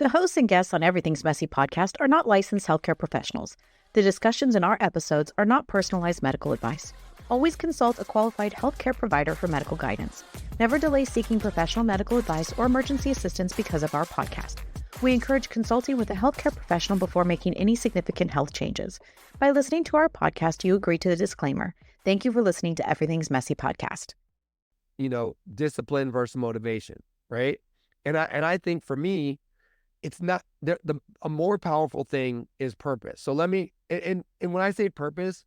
The hosts and guests on Everything's Messy podcast are not licensed healthcare professionals. The discussions in our episodes are not personalized medical advice. Always consult a qualified healthcare provider for medical guidance. Never delay seeking professional medical advice or emergency assistance because of our podcast. We encourage consulting with a healthcare professional before making any significant health changes. By listening to our podcast, you agree to the disclaimer. Thank you for listening to Everything's Messy podcast. Discipline versus motivation, right? And I think for me, it's not a more powerful thing is purpose. So let me, and when I say purpose,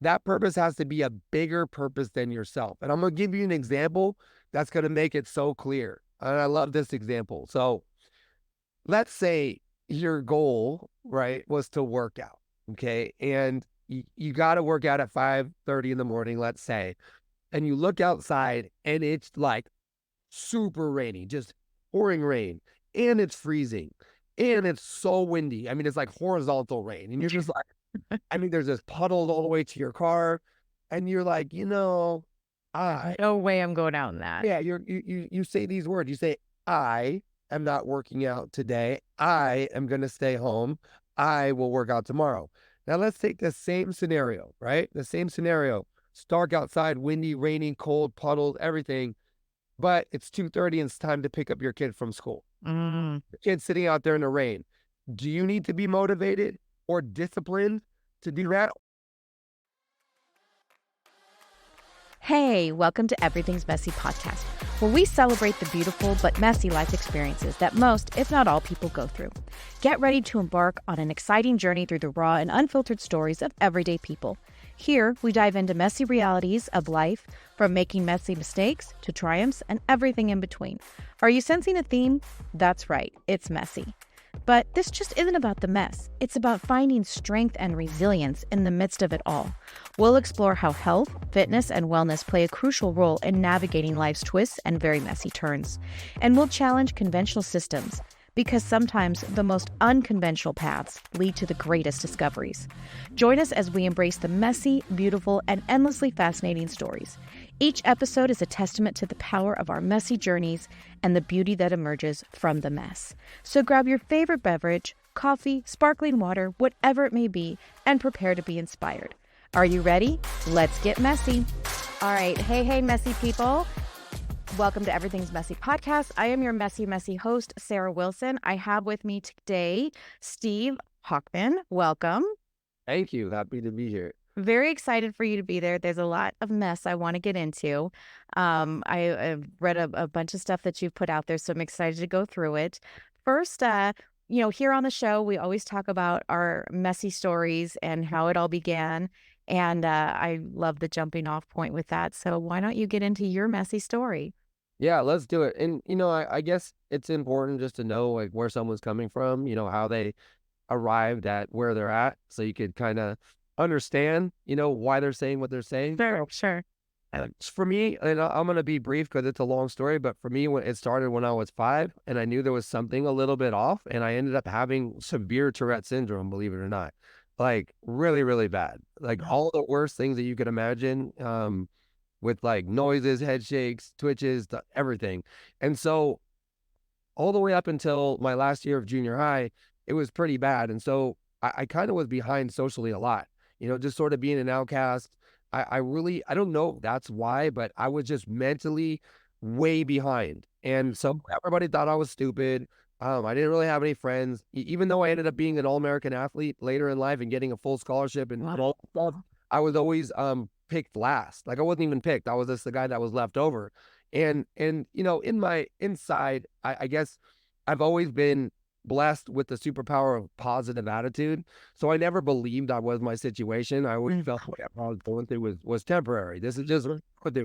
that purpose has to be a bigger purpose than yourself. And I'm going to give you an example that's going to make it so clear. And I love this example. So let's say your goal, right, was to work out, okay? And you got to work out at 5:30 in the morning, let's say, and you look outside and it's like super rainy, just pouring rain, and it's freezing, and it's so windy. I mean, it's like horizontal rain, and you're just like, there's this puddle all the way to your car, and you're like, no way I'm going out in that. Yeah, you say these words. You say, I am not working out today. I am going to stay home. I will work out tomorrow. Now, let's take the same scenario, right? The same scenario. It's dark outside, windy, raining, cold, puddles, everything. But it's 2:30 and it's time to pick up your kid from school. Mm-hmm. The kid's sitting out there in the rain. Do you need to be motivated or disciplined to do that? Hey, welcome to Everything's Messy podcast, where we celebrate the beautiful but messy life experiences that most, if not all, people go through. Get ready to embark on an exciting journey through the raw and unfiltered stories of everyday people. Here, we dive into messy realities of life, from making messy mistakes to triumphs and everything in between. Are you sensing a theme? That's right, it's messy. But this just isn't about the mess. It's about finding strength and resilience in the midst of it all. We'll explore how health, fitness, and wellness play a crucial role in navigating life's twists and very messy turns. And we'll challenge conventional systems, because sometimes the most unconventional paths lead to the greatest discoveries. Join us as we embrace the messy, beautiful, and endlessly fascinating stories. Each episode is a testament to the power of our messy journeys and the beauty that emerges from the mess. So grab your favorite beverage, coffee, sparkling water, whatever it may be, and prepare to be inspired. Are you ready? Let's get messy. All right. Hey, messy people. Welcome to Everything's Messy podcast. I am your messy host, Sarah Wilson. I have with me today, Steve Hochman. Welcome. Thank you. Happy to be here. Very excited for you to be there. There's a lot of mess I want to get into. I've read a bunch of stuff that you've put out there, so I'm excited to go through it. First, here on the show, we always talk about our messy stories and how it all began. And I love the jumping off point with that. So why don't you get into your messy story? Yeah, let's do it. And, I guess it's important just to know like where someone's coming from, how they arrived at where they're at. So you could kind of understand, why they're saying what they're saying. Sure. For me, and I'm going to be brief because it's a long story, but for me, when it started when I was 5 and I knew there was something a little bit off, and I ended up having severe Tourette syndrome, believe it or not, like really, really bad, like all the worst things that you could imagine, with like noises, head shakes, twitches, everything. And so all the way up until my last year of junior high, it was pretty bad. And so I kind of was behind socially a lot, just sort of being an outcast. I don't know if that's why, but I was just mentally way behind. And so everybody thought I was stupid. I didn't really have any friends, even though I ended up being an All-American athlete later in life and getting a full scholarship and all that stuff. I was always picked last. Like I wasn't even picked. I was just the guy that was left over. And in my inside, I guess I've always been blessed with the superpower of positive attitude. So I never believed I was my situation. I always felt what I was going through was temporary. This is just what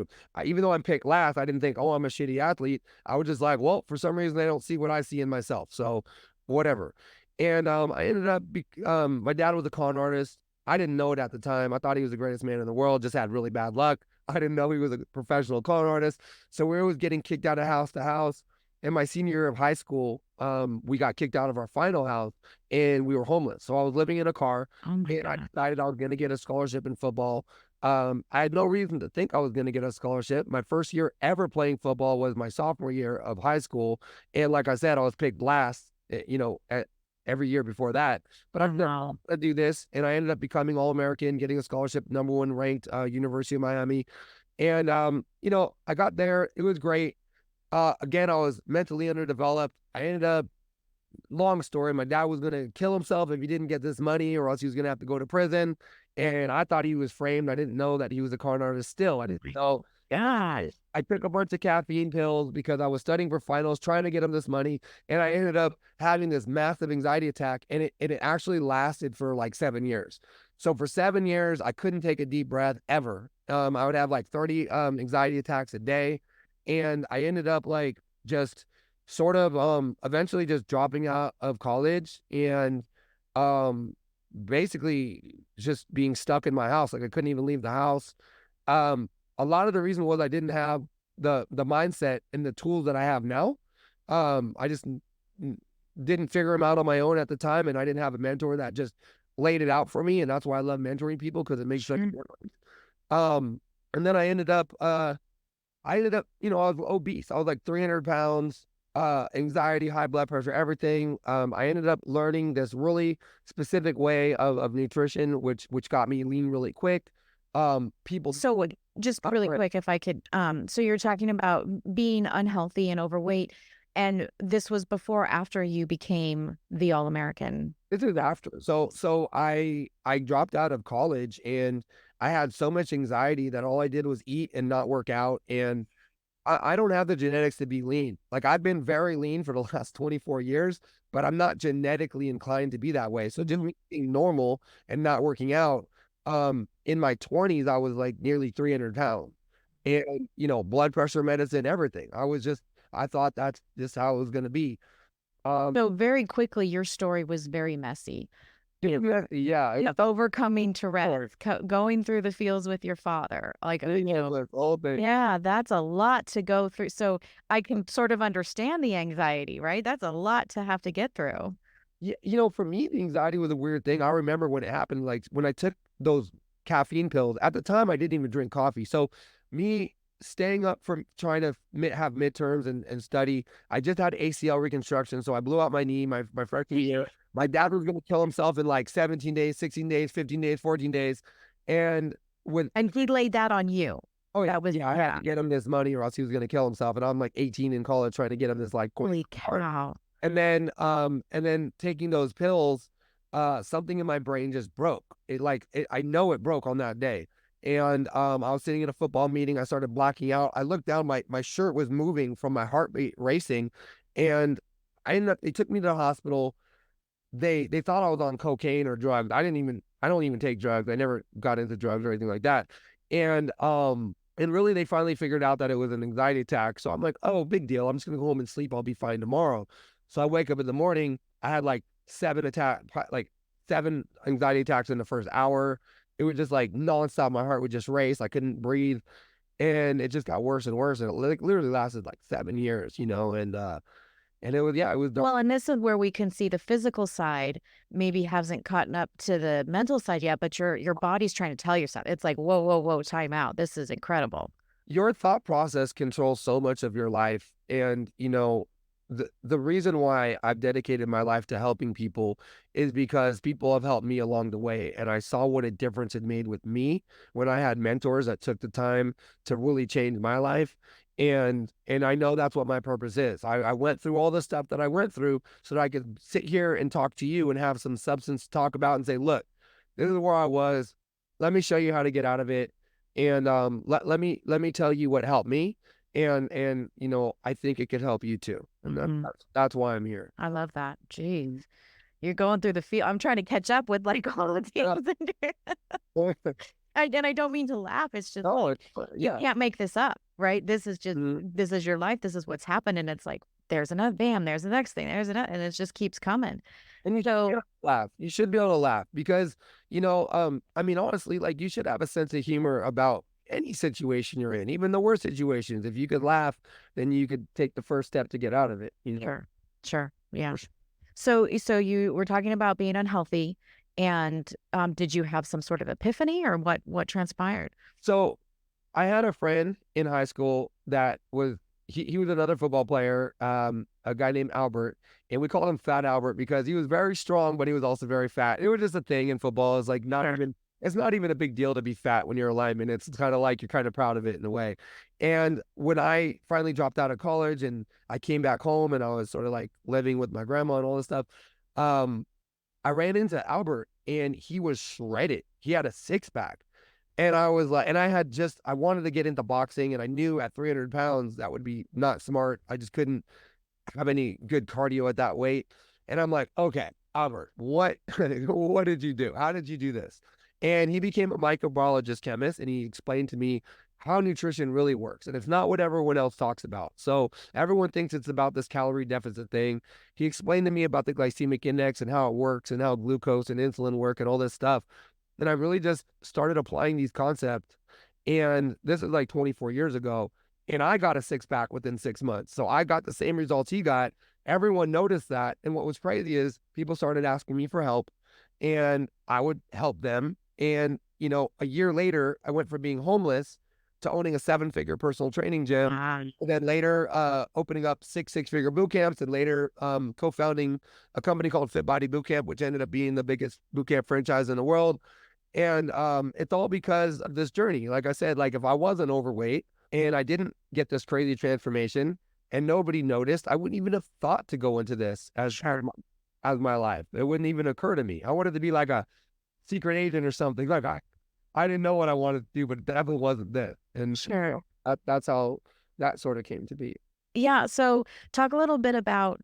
even though I'm picked last, I didn't think, oh, I'm a shitty athlete. I was just like, well, for some reason, they don't see what I see in myself. So whatever. And I ended up, my dad was a con artist. I didn't know it at the time. I thought he was the greatest man in the world, just had really bad luck. I didn't know he was a professional con artist. So we were always getting kicked out of house to house. In my senior year of high school, we got kicked out of our final house and we were homeless. So I was living in a car and I decided I was going to get a scholarship in football. I had no reason to think I was going to get a scholarship. My first year ever playing football was my sophomore year of high school. And like I said, I was picked last every year before that. But I've never Wow. to do this, and I ended up becoming All-American, getting a scholarship, #1 ranked, University of Miami. And I got there. It was great. Again, I was mentally underdeveloped. I ended up, long story, my dad was gonna kill himself if he didn't get this money, or else he was gonna have to go to prison. And I thought he was framed. I didn't know that he was a con artist still. I didn't know. God. I took a bunch of caffeine pills because I was studying for finals, trying to get him this money, and I ended up having this massive anxiety attack, and it actually lasted for like 7 years. So for 7 years, I couldn't take a deep breath ever. I would have like 30 anxiety attacks a day, and I ended up like just sort of eventually just dropping out of college and um basically just being stuck in my house. Like I couldn't even leave the house. Um, a lot of the reason was I didn't have the mindset and the tools that I have now. I just didn't figure them out on my own at the time, and I didn't have a mentor that just laid it out for me. And that's why I love mentoring people, because it makes such Sure. difference. And then I ended up, I was obese. I was like 300 pounds, anxiety, high blood pressure, everything. I ended up learning this really specific way of nutrition, which got me lean really quick. People, So just really quick, if I could, so you're talking about being unhealthy and overweight, and this was before or after you became the All-American? this is after. So I dropped out of college, and I had so much anxiety that all I did was eat and not work out. And I don't have the genetics to be lean. Like I've been very lean for the last 24 years, but I'm not genetically inclined to be that way. So just me being normal and not working out, in my 20s, I was like nearly 300 pounds, and, blood pressure medicine, everything. I thought that's just how it was going to be. Um, So very quickly, your story was very messy. yeah, Overcoming Tourette's, going through the fields with your father, like, all day. yeah, that's a lot to go through. So I can sort of understand the anxiety, right? That's a lot to have to get through. Yeah, for me, the anxiety was a weird thing. I remember when it happened, like when I took those caffeine pills. At the time, I didn't even drink coffee. So me staying up from trying to have midterms and study, I just had ACL reconstruction. So I blew out my knee my freshman year. My dad was going to kill himself in like 17 days, 16 days, 15 days, 14 days. And when, And he laid that on you. oh, That was, yeah, I had to get him this money or else he was going to kill himself. And I'm like 18 in college trying to get him this like holy car. cow. And then taking those pills, something in my brain just broke. I know it broke on that day. And I was sitting in a football meeting. I started blacking out. I looked down, my shirt was moving from my heartbeat racing, and they took me to the hospital. They thought I was on cocaine or drugs. I don't even take drugs. I never got into drugs or anything like that. And really they finally figured out that it was an anxiety attack. So I'm like, oh, big deal. I'm just gonna go home and sleep. I'll be fine tomorrow. So I wake up in the morning. I had like seven anxiety attacks in the first hour. It was just like nonstop. My heart would just race. I couldn't breathe. And it just got worse and worse. And it literally lasted like 7 years, and it was, yeah, it was dark. Well, and this is where we can see the physical side maybe hasn't caught up to the mental side yet, but your body's trying to tell you something. It's like, whoa, whoa, whoa, time out. This is incredible. Your thought process controls so much of your life. And, the reason why I've dedicated my life to helping people is because people have helped me along the way. And I saw what a difference it made with me when I had mentors that took the time to really change my life. And I know that's what my purpose is. I went through all the stuff that I went through so that I could sit here and talk to you and have some substance to talk about and say, look, this is where I was. Let me show you how to get out of it. And let me tell you what helped me. And I think it could help you too. And that's why I'm here. I love that. Jeez. You're going through the field. I'm trying to catch up with like all the things. And I don't mean to laugh. It's just No, you yeah. can't make this up, right? This is just Mhm. this is your life. This is what's happened. And it's like, there's another bam, there's the next thing, there's another, and it just keeps coming. And you should be So able to laugh. You should be able to laugh because, I mean, honestly, like you should have a sense of humor about any situation you're in, even the worst situations. If you could laugh, then you could take the first step to get out of it. sure. Sure. Yeah. For sure. So you were talking about being unhealthy, and did you have some sort of epiphany, or what transpired? So I had a friend in high school that was, he was another football player, a guy named Albert, and we called him Fat Albert because he was very strong, but he was also very fat. It was just a thing in football. It's like it's not even a big deal to be fat when you're a lineman. It's kind of like you're kind of proud of it in a way. And when I finally dropped out of college and I came back home and I was sort of like living with my grandma and all this stuff, um, I ran into Albert and he was shredded. He had a six pack. And I was like, and I wanted to get into boxing and I knew at 300 pounds that would be not smart. I just couldn't have any good cardio at that weight. And I'm like, okay, Albert, what, what did you do? How did you do this? And he became a microbiologist chemist and he explained to me how nutrition really works. And it's not what everyone else talks about. So everyone thinks it's about this calorie deficit thing. He explained to me about the glycemic index and how it works and how glucose and insulin work and all this stuff. And I really just started applying these concepts. And this is like 24 years ago. And I got a six pack within 6 months. So I got the same results he got. Everyone noticed that. And what was crazy is people started asking me for help and I would help them. And, a year later, I went from being homeless to owning a 7-figure personal training gym. Wow. And then later, opening up six-figure boot camps and later co-founding a company called Fit Body Boot Camp, which ended up being the biggest boot camp franchise in the world. And it's all because of this journey. Like I said, like if I wasn't overweight and I didn't get this crazy transformation and nobody noticed, I wouldn't even have thought to go into this as my life. It wouldn't even occur to me. I wanted to be like a secret agent or something. Like I didn't know what I wanted to do, but it definitely wasn't this. And Sure. that's how that sort of came to be. Yeah. So talk a little bit about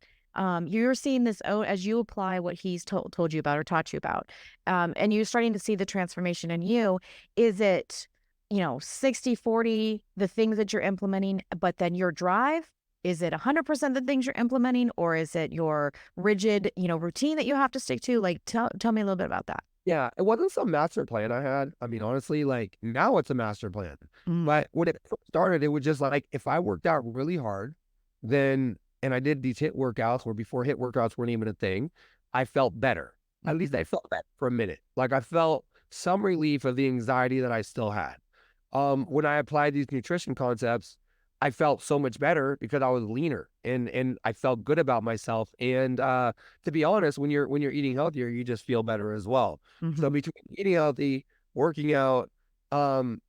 you're seeing this as you apply what he's told you about or taught you about, and you're starting to see the transformation in you. Is it, 60-40, the things that you're implementing, but then your drive? Is it 100% the things you're implementing, or is it your rigid, routine that you have to stick to? Like, tell me a little bit about that. Yeah, it wasn't some master plan I had. I mean, honestly, like now it's a master plan. Mm. But when it first started, it was just like if I worked out really hard, then and I did these hit workouts where before hit workouts weren't even a thing, I felt better. At least I felt better for a minute. Like I felt some relief of the anxiety that I still had. When I applied these nutrition concepts, I felt so much better because I was leaner and I felt good about myself. And to be honest, when you're eating healthier, you just feel better as well. So Mhm. between eating healthy, working out, um,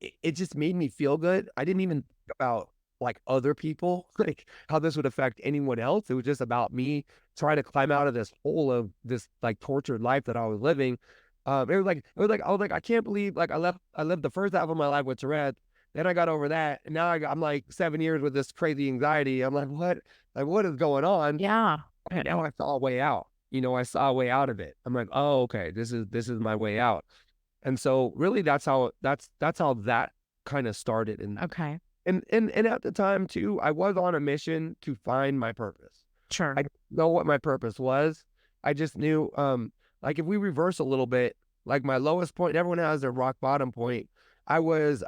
it just made me feel good. I didn't even think about like other people, like how this would affect anyone else. It was just about me trying to climb out of this hole of this like tortured life that I was living. I was like, I can't believe like I lived the first half of my life with Tourette. Then I got over that. And now I'm like 7 years with this crazy anxiety. I'm like, what? Like, what is going on? Yeah. And now I saw a way out. I saw a way out of it. I'm like, oh, okay, this is my way out. And so really that's how that kind of started. And Okay. and at the time too, I was on a mission to find my purpose. Sure. I didn't know what my purpose was. I just knew like if we reverse a little bit, like my lowest point, everyone has their rock bottom point. I was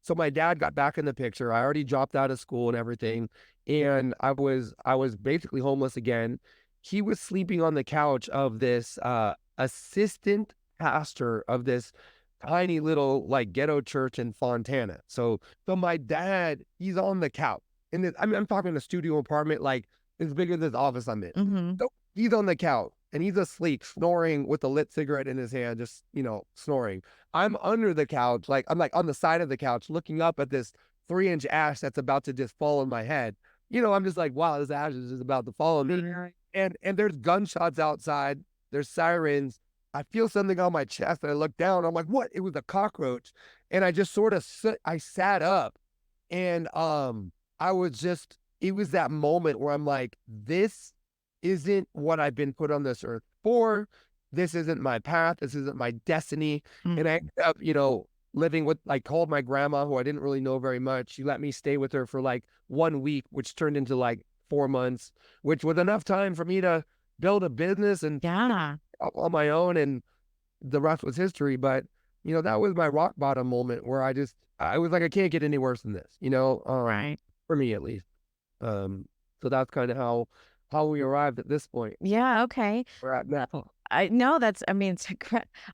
so my dad got back in the picture. I already dropped out of school and everything. And I was basically homeless again. He was sleeping on the couch of this assistant pastor of this tiny little like ghetto church in Fontana. So my dad, he's on the couch. And I'm talking a studio apartment like as big as this office I'm in. Mm-hmm. So he's on the couch and he's asleep, snoring with a lit cigarette in his hand, just, snoring. I'm under the couch, like I'm like on the side of the couch looking up at this 3-inch ash that's about to just fall on my head. I'm just like, wow, this ash is just about to fall on me. And there's gunshots outside, there's sirens. I feel something on my chest and I look down. I'm like, what? It was a cockroach. And I just sort of I sat up and I was just it was that moment where I'm like, this isn't what I've been put on this earth for. This isn't my path. This isn't my destiny. And I ended up, living with, I called my grandma, who I didn't really know very much. She let me stay with her for like 1 week, which turned into like 4 months, which was enough time for me to build a business and Yeah. on my own. And the rest was history. But, that was my rock bottom moment where I was like, I can't get any worse than this, Right. for me at least. So that's kind of how how we arrived at this point. Yeah, okay. We're at now. I know that's I mean,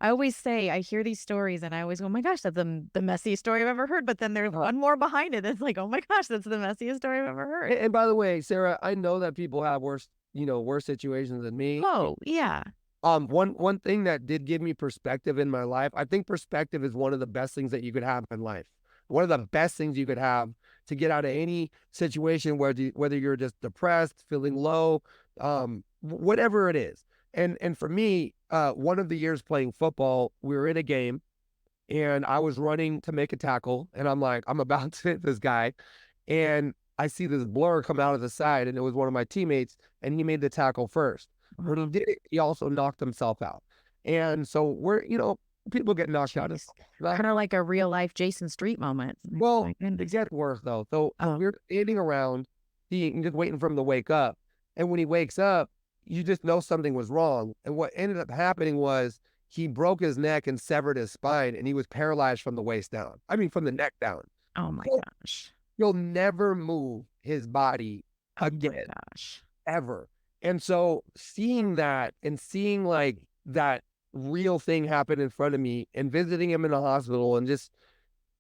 I always say I hear these stories and I always go, "Oh my gosh, that's the messiest story I've ever heard." But then there's one more behind it. It's like, "Oh my gosh, that's the messiest story I've ever heard." And by the way, Sarah, I know that people have worse, worse situations than me. Oh, yeah. One thing that did give me perspective in my life, I think perspective is one of the best things that you could have in life. One of the best things you could have to get out of any situation whether you're just depressed, feeling low, whatever it is. And for me, one of the years playing football, we were in a game and I was running to make a tackle, and I'm like, I'm about to hit this guy, and I see this blur come out of the side, and it was one of my teammates, and he made the tackle first. When he did it, he also knocked himself out. And so people get knocked out. Jeez. Kinda like a real life Jason Street moment. Well, My it goodness. gets worse though. So Oh, we're standing around, just waiting for him to wake up. And when he wakes up, you just know something was wrong. And what ended up happening was he broke his neck and severed his spine, and he was paralyzed from the waist down. I mean, from the neck down. oh my So gosh. he'll never move his body Oh my again, gosh. ever. And so seeing that and seeing like that real thing happen in front of me and visiting him in the hospital and just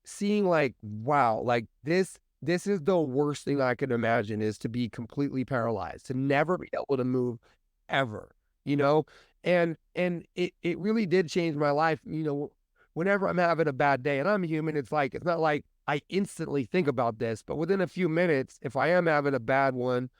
seeing like, wow, like this is the worst thing I could imagine, is to be completely paralyzed, to never be able to move ever, you know? And it really did change my life. Whenever I'm having a bad day, and I'm human, it's not like I instantly think about this, but within a few minutes, if I am having a bad one,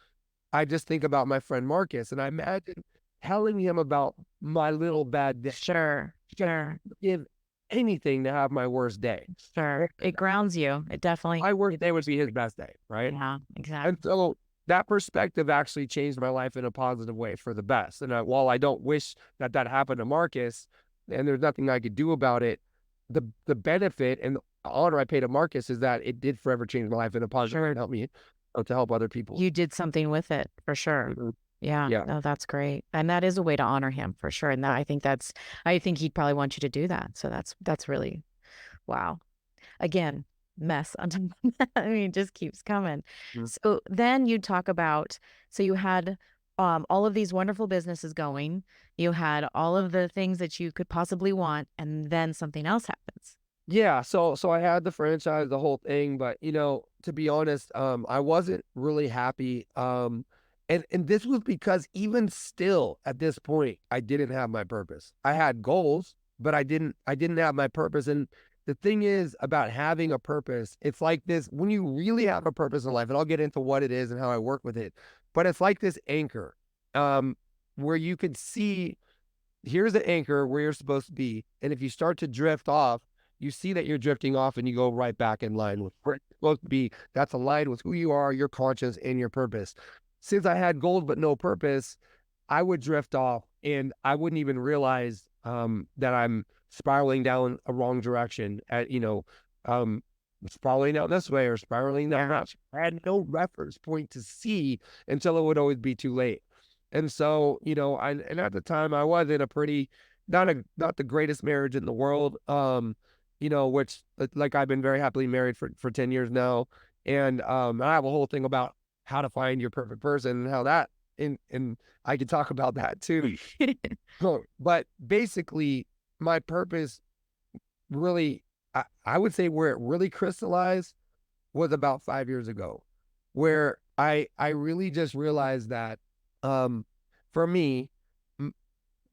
I just think about my friend Marcus, and I imagine telling him about my little bad day. Sure, sure, Give anything to have my worst day. sure. It grounds you. It definitely My worst day would be his best day, right? yeah, And exactly. so that perspective actually changed my life in a positive way for the best. And while I don't wish that that happened to Marcus, and there's nothing I could do about it, the benefit and the honor I pay to Marcus is that it did forever change my life in a positive way and help me, to help other people. You did something with it for sure. Mhm. Yeah, Yeah. no, that's great. And that is a way to honor him for sure. And that I think he'd probably want you to do that. So that's really wow. Again, mess until I mean, it just keeps coming. Mhm. So then you talk about so you had all of these wonderful businesses going. You had all of the things that you could possibly want, and then something else happens. Yeah, so I had the franchise, the whole thing, but to be honest, I wasn't really happy. And this was because even still at this point, I didn't have my purpose. I had goals, but I didn't have my purpose. And the thing is about having a purpose, it's like this when you really have a purpose in life, and I'll get into what it is and how I work with it, but it's like this anchor, um, where you can see here's the anchor where you're supposed to be. And if you start to drift off, you see that you're drifting off and you go right back in line with where you're supposed to be. That's aligned with who you are, your conscience, and your purpose. Since I had goals but no purpose, I would drift off and I wouldn't even realize that I'm spiraling down a wrong direction um, spiraling down this way or spiraling down that. I had no reference point to see until it would always be too late. And so, and at the time I was in a pretty, not the greatest marriage in the world, which like I've been very happily married for 10 years now. And I have a whole thing about how to find your perfect person and how that, and I could talk about that too. But basically my purpose really, I would say where it really crystallized was about 5 years ago, where I really just realized that for me, m-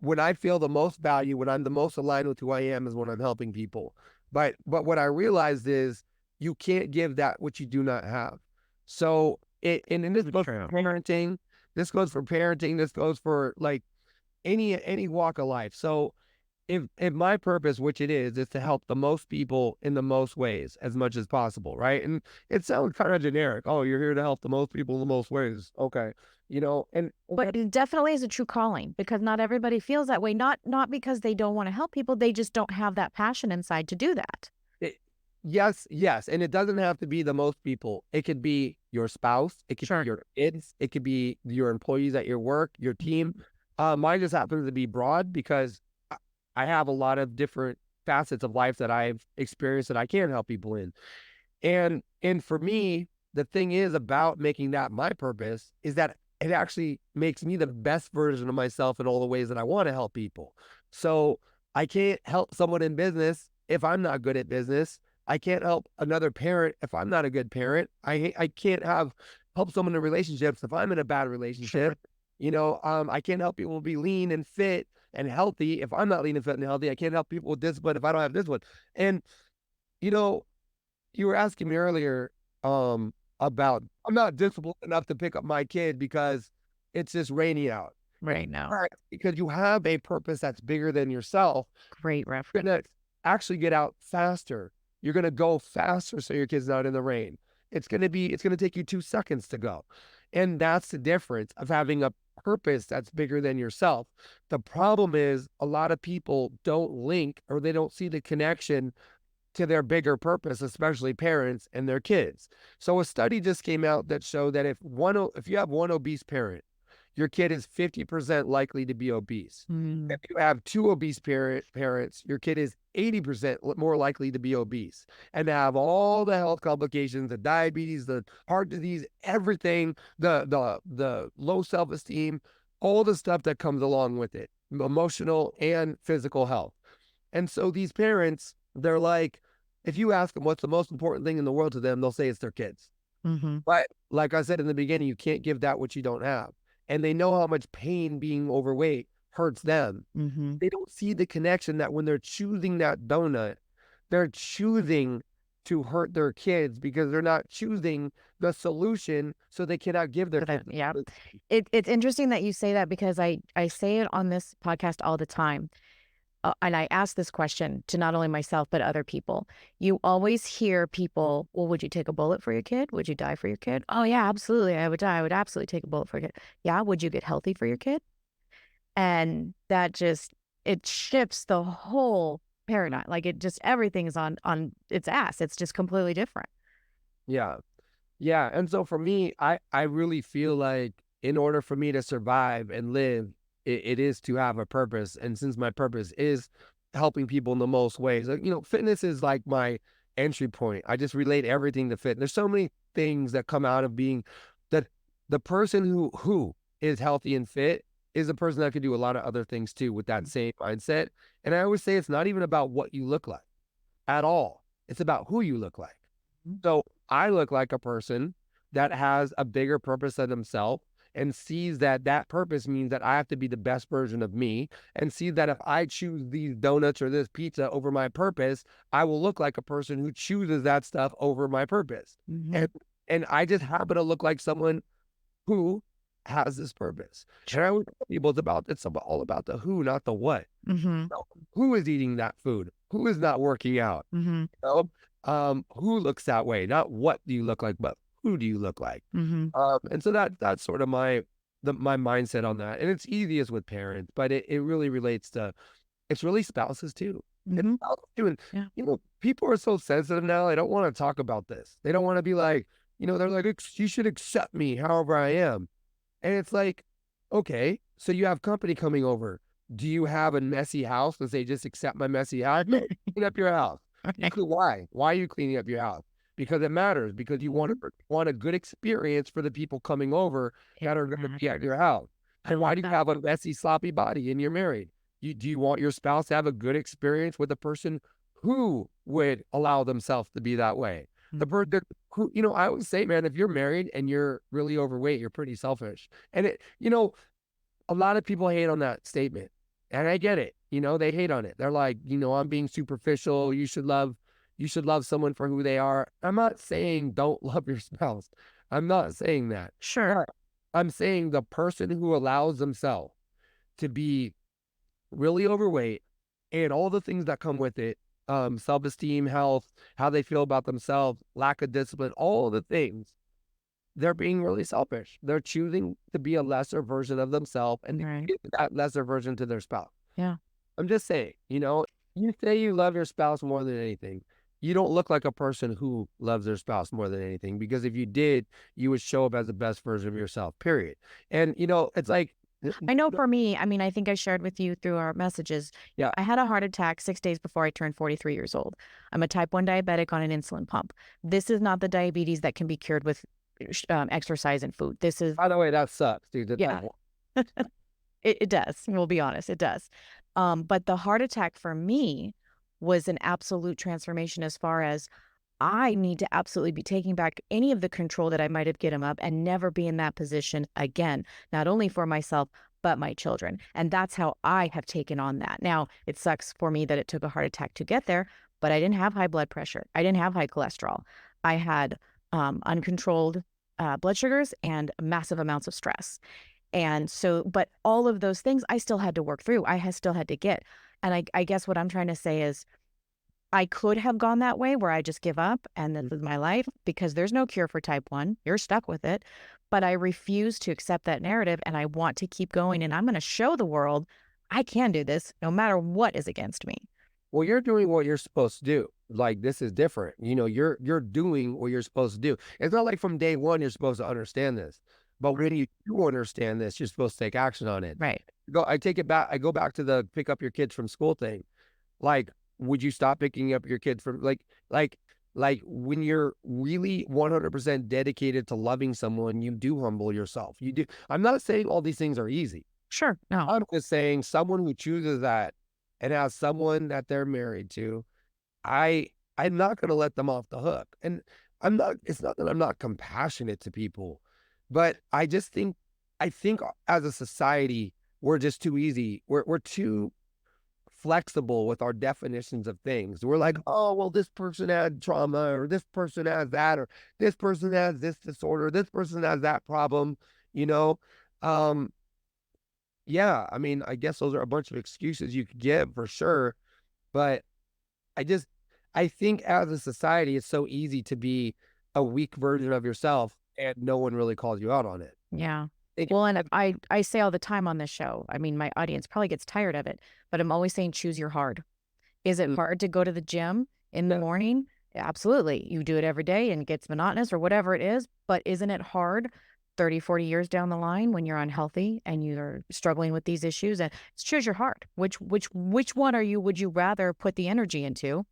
when I feel the most value, when I'm the most aligned with who I am, is when I'm helping people. But what I realized is you can't give that which you do not have. So and this goes for parenting. This goes for parenting. This goes for like any walk of life. So if my purpose, which it is to help the most people in the most ways as much as possible, right? And it sounds kind of generic. Oh, you're here to help the most people in the most ways. Okay. And But it definitely is a true calling because not everybody feels that way. Not because they don't want to help people, they just don't have that passion inside to do that. it, yes, yes. And it doesn't have to be the most people. It could be your spouse. It could Sure. be your kids. It could be your employees at your work, your team. Mine just happens to be broad because I have a lot of different facets of life that I've experienced that I can help people in. And for me, the thing is about making that my purpose is that it actually makes me the best version of myself in all the ways that I want to help people. So I can't help someone in business if I'm not good at business. I can't help another parent if I'm not a good parent. I can't help someone in relationships if I'm in a bad relationship. I can't help people be lean and fit and healthy if I'm not lean and fit and healthy. I can't help people with discipline if I don't have discipline. And you know, you were asking me earlier about I'm not disciplined enough to pick up my kid because it's just rainy out. Right now. Right. Because you have a purpose that's bigger than yourself. Great You're reference. gonna actually get out faster. You're gonna go faster so your kid's not in the rain. It's gonna take you 2 seconds to go. And that's the difference of having a purpose that's bigger than yourself. The problem is a lot of people don't link or they don't see the connection to their bigger purpose, especially parents and their kids. So a study just came out that showed that if you have one obese parent, your kid is 50% likely to be obese. Mm. If you have two obese parents, your kid is 80% more likely to be obese and to have all the health complications, the diabetes, the heart disease, everything, the low self-esteem, all the stuff that comes along with it, emotional and physical health. And so these parents, they're like, if you ask them what's the most important thing in the world to them, they'll say it's their kids. Mm-hmm. But like I said in the beginning, you can't give that what you don't have. And they know how much pain being overweight hurts them. Mm-hmm. They don't see the connection that when they're choosing that donut, they're choosing to hurt their kids because they're not choosing the solution, so they cannot give their kids. Yeah. It's interesting that you say that because I say it on this podcast all the time. And I ask this question to not only myself, but other people. You always hear people, well, would you take a bullet for your kid? Would you die for your kid? Oh, yeah, absolutely. I would die. I would absolutely take a bullet for your kid. Yeah. Would you get healthy for your kid? And that it shifts the whole paradigm. Like everything is on its ass. It's just completely different. Yeah. Yeah. And so for me, I really feel like in order for me to survive and live, it is to have a purpose. And since my purpose is helping people in the most ways, fitness is like my entry point. I just relate everything to fitness. There's so many things that come out of being that the person who is healthy and fit is a person that can do a lot of other things too with that same mindset. And I always say it's not even about what you look like at all. It's about who you look like. So I look like a person that has a bigger purpose than himself and sees that that purpose means that I have to be the best version of me and see that if I choose these donuts or this pizza over my purpose, I will look like a person who chooses that stuff over my purpose. Mm-hmm. And I just happen to look like someone who has this purpose. And I always tell people it's all about the who, not the what. Mm-hmm. So, who is eating that food? Who is not working out? Mm-hmm. Who looks that way? Not what do you look like, but who do you look like? Mm-hmm. And so that's sort of my mindset on that. And it's easiest with parents, but it really relates to it's really spouses too. It's Mm-hmm. spouses too. And Yeah. people are so sensitive now. They don't want to talk about this. They don't want to be like, they're like, you should accept me however I am. And it's like, okay, so you have company coming over. Do you have a messy house? Does they just accept my messy house? No, clean up your house. Okay. Why? Why are you cleaning up your house? Because it matters. Because you want a good experience for the people coming over that are going to be at your house. And why do you have a messy, sloppy body and you're married? Do you want your spouse to have a good experience with a person who would allow themselves to be that way? The person who, I always say, man, if you're married and you're really overweight, you're pretty selfish. And a lot of people hate on that statement. And I get it. They hate on it. They're like, I'm being superficial. You should love someone for who they are. I'm not saying don't love your spouse. I'm not saying that. Sure. I'm saying the person who allows themselves to be really overweight and all the things that come with it, self-esteem, health, how they feel about themselves, lack of discipline, all the things, they're being really selfish. They're choosing to be a lesser version of themselves and give that lesser version to their spouse. Yeah. I'm just saying, you say you love your spouse more than anything. You don't look like a person who loves their spouse more than anything, because if you did, you would show up as the best version of yourself, period. And, it's like, I know for me, I mean, I think I shared with you through our messages. Yeah. I had a heart attack 6 days before I turned 43 years old. I'm a type 1 diabetic on an insulin pump. This is not the diabetes that can be cured with exercise and food. This is, By the way, that sucks, dude. That's like, yeah, it does. We'll be honest, it does. But the heart attack for me was an absolute transformation as far as I need to absolutely be taking back any of the control that I might have given up and never be in that position again, not only for myself, but my children. And that's how I have taken on that. Now, it sucks for me that it took a heart attack to get there, but I didn't have high blood pressure. I didn't have high cholesterol. I had uncontrolled blood sugars and massive amounts of stress. And so, but all of those things I still had to work through. I had still had to get. And I guess what I'm trying to say is I could have gone that way where I just give up and this is my life because there's no cure for type 1. You're stuck with it. But I refuse to accept that narrative and I want to keep going. And I'm going to show the world I can do this no matter what is against me. well, you're doing what you're supposed to do. Like, this is different. You're doing what you're supposed to do. It's not like from day one you're supposed to understand this. But when you do understand this, you're supposed to take action on it. Right. I take it back. I go back to the pick up your kids from school thing. Like, would you stop picking up your kids from like when you're really 100% dedicated to loving someone, you do humble yourself. You do. I'm not saying all these things are easy. Sure. No. I'm just saying someone who chooses that and has someone that they're married to, I'm not going to let them off the hook. And it's not that I'm not compassionate to people, but I just think, I think as a society, we're just too easy. We're too flexible with our definitions of things. We're like, oh, well, this person had trauma, or this person has that, or this person has this disorder, this person has that problem, you know? Um, yeah, I mean, I guess those are a bunch of excuses you could give for sure. But I just, I think as a society, it's so easy to be a weak version of yourself and no one really calls you out on it. Yeah. Think- Well, and I say all the time on this show, I mean, my audience probably gets tired of it, but I'm always saying choose your hard. Is it hard to go to the gym in the morning? Absolutely. You do it every day and it gets monotonous or whatever it is, but isn't it hard 30, 40 years down the line when you're unhealthy and you're struggling with these issues? And it's choose your heart. Which one would you rather put the energy into?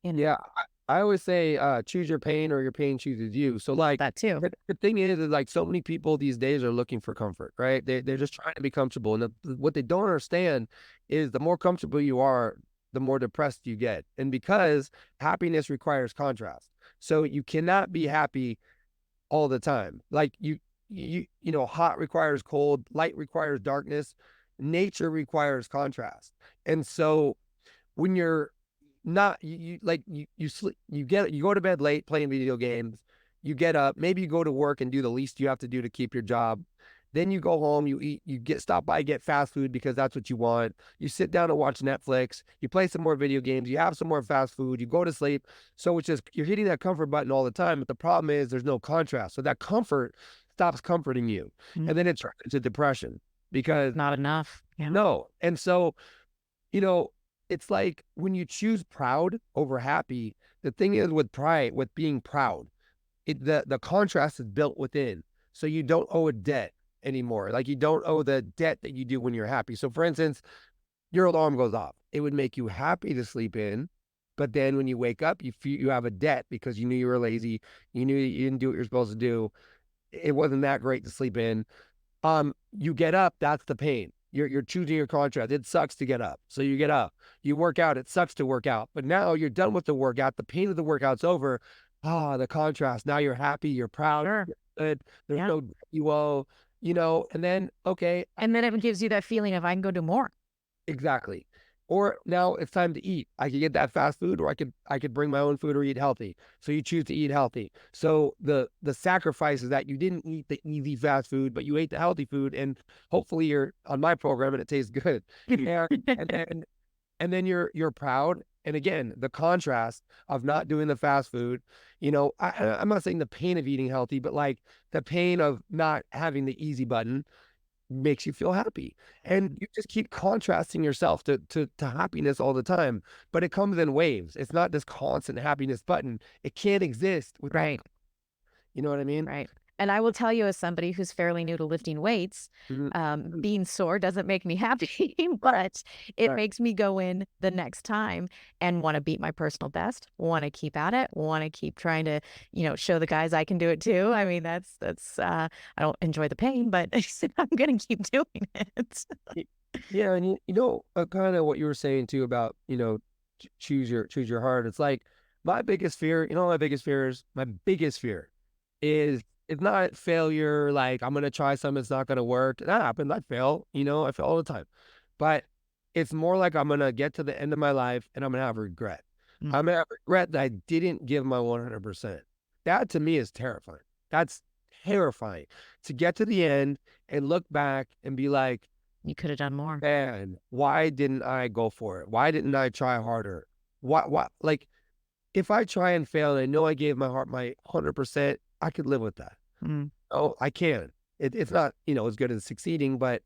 Yeah, I always say choose your pain or your pain chooses you. So like That too. the thing is like so many people these days are looking for comfort, right? They're just trying to be comfortable. And what they don't understand is the more comfortable you are, the more depressed you get. And because happiness requires contrast. So you cannot be happy all the time. Like hot requires cold, light requires darkness, nature requires contrast. And so when you're not you sleep, you go to bed late playing video games, you get up, maybe you go to work and do the least you have to do to keep your job, then you go home, you eat, stop by, get fast food because that's what you want, you sit down and watch Netflix, you play some more video games, you have some more fast food, you go to sleep. So it's just you're hitting that comfort button all the time, but the problem is there's no contrast, so that comfort stops comforting you. And then it turns into depression because Not enough. Yeah. no. And so it's like when you choose proud over happy, the thing is with pride, with being proud, the contrast is built within. So you don't owe a debt anymore. Like you don't owe the debt that you do when you're happy. So for instance, your alarm goes off. It would make you happy to sleep in. But then when you wake up, you have a debt because you knew you were lazy. You knew you didn't do what you're supposed to do. It wasn't that great to sleep in. You get up, that's the pain. You're choosing your contrast. It sucks to get up. So you get up. You work out. It sucks to work out. But now you're done with the workout. The pain of the workout's over. The contrast. Now you're happy. You're proud. Sure. You're good. There's no you owe, and then, okay. And then it gives you that feeling of I can go do more. Exactly. Or now it's time to eat. I could get that fast food, or I could bring my own food or eat healthy. So you choose to eat healthy. So the sacrifice is that you didn't eat the easy fast food, but you ate the healthy food, and hopefully you're on my program and it tastes good. and then you're proud. And again, the contrast of not doing the fast food, I'm not saying the pain of eating healthy, but like the pain of not having the easy button makes you feel happy. And you just keep contrasting yourself to happiness all the time. But it comes in waves. It's not this constant happiness button. It can't exist without, Right. you know what I mean? Right. And I will tell you, as somebody who's fairly new to lifting weights, Mhm. being sore doesn't make me happy, but it Right. makes me go in the next time and want to beat my personal best, want to keep at it, want to keep trying to, show the guys I can do it too. I mean, I don't enjoy the pain, but I'm going to keep doing it. Y Yeah, and kinda what you were saying too about, choose your heart. It's like my biggest fear, my biggest fear is my biggest fear is it's not failure, like I'm gonna try something, it's not gonna work. That happened. I fail all the time. But it's more like I'm gonna get to the end of my life and I'm gonna have regret. Mm. I'm gonna have regret that I didn't give my 100%. That to me is terrifying. That's terrifying to get to the end and look back and be like, You could have done more. man, why didn't I go for it? Why didn't I try harder? Like, if I try and fail and I know I gave my heart my 100%, I could live with that. Mm. Oh, I can. It's not, as good as succeeding, but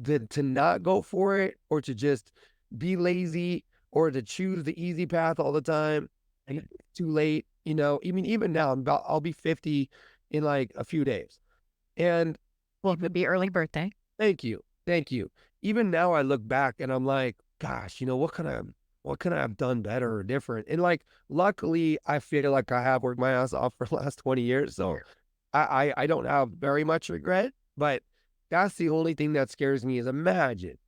to not go for it or to just be lazy or to choose the easy path all the time and it's too late, even now I'll be 50 in like a few days. And Well, it would be early birthday. thank you. Thank you. Even now I look back and I'm like, gosh, what could I have done better or different? And like, luckily I feel like I have worked my ass off for the last 20 years. So I don't have very much regret, but that's the only thing that scares me is imagine